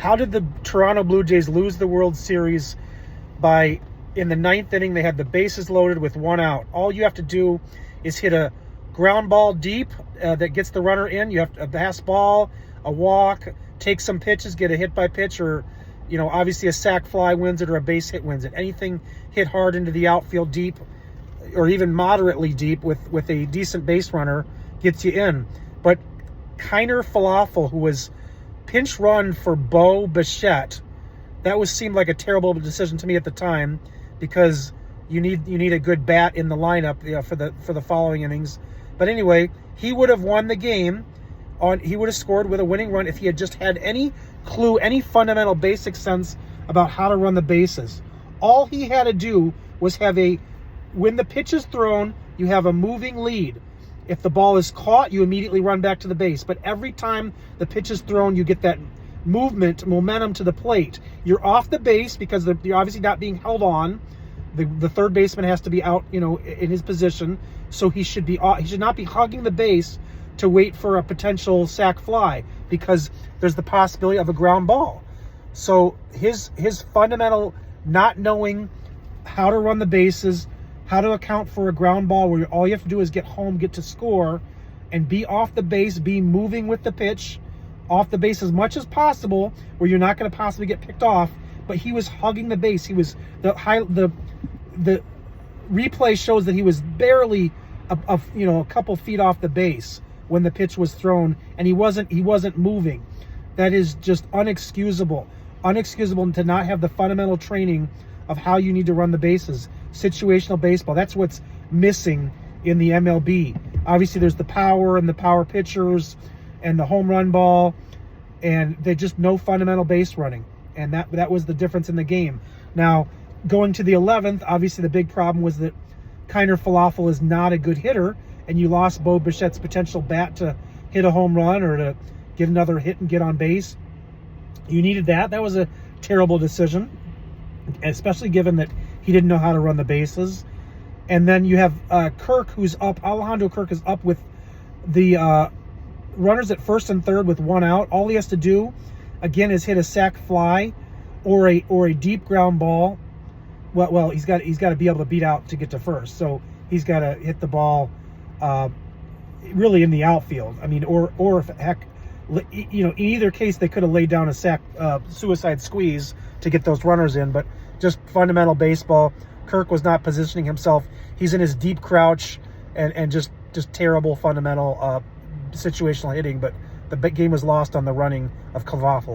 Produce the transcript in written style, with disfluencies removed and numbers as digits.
how did the Toronto Blue Jays lose the World Series by, in the ninth inning, they had the bases loaded with 1 out. All you have to do is hit a ground ball deep that gets the runner in. You have a pass ball, a walk, take some pitches, get a hit by pitch, or, you know, obviously a sac fly wins it or a base hit wins it. Anything hit hard into the outfield deep or even moderately deep with a decent base runner gets you in. But Kiner-Falefa, who was pinch run for Bo Bichette, that seemed like a terrible decision to me at the time, because you need a good bat in the lineup, you know, for the following innings. But anyway, he would have won the game. He would have scored with a winning run if he had just had any clue, any fundamental basic sense about how to run the bases. All he had to do was when the pitch is thrown, you have a moving lead. If the ball is caught, you immediately run back to the base. But every time the pitch is thrown, you get that momentum to the plate. You're off the base because you're obviously not being held on. The third baseman has to be out, you know, in his position. So he should not be hugging the base to wait for a potential sac fly, because there's the possibility of a ground ball. So his fundamental not knowing how to run the bases, how to account for a ground ball where all you have to do is get home, get to score, and be off the base, be moving with the pitch, off the base as much as possible, where you're not going to possibly get picked off. But he was hugging the base. He was the replay shows that he was barely a couple feet off the base when the pitch was thrown, and he wasn't moving. That is just unexcusable to not have the fundamental training of how you need to run the bases. Situational baseball, that's what's missing in the MLB. Obviously there's the power and the power pitchers and the home run ball, and they just no fundamental base running, and that was the difference in the game. Now, going to the 11th, obviously the big problem was that Kiner-Falefa is not a good hitter, and you lost Bo Bichette's potential bat to hit a home run or to get another hit and get on base. You needed that. That was a terrible decision, especially given that he didn't know how to run the bases. And then you have Kirk, who's up. Alejandro Kirk is up with the runners at first and third with 1 out. All he has to do, again, is hit a sac fly or a deep ground ball. Well, he's got to be able to beat out to get to first. So he's got to hit the ball really in the outfield. I mean, or if heck, you know, in either case they could have laid down a suicide squeeze to get those runners in. But just fundamental baseball. Kirk was not positioning himself. He's in his deep crouch and just terrible fundamental situational hitting. But the game was lost on the running of Kavaffel.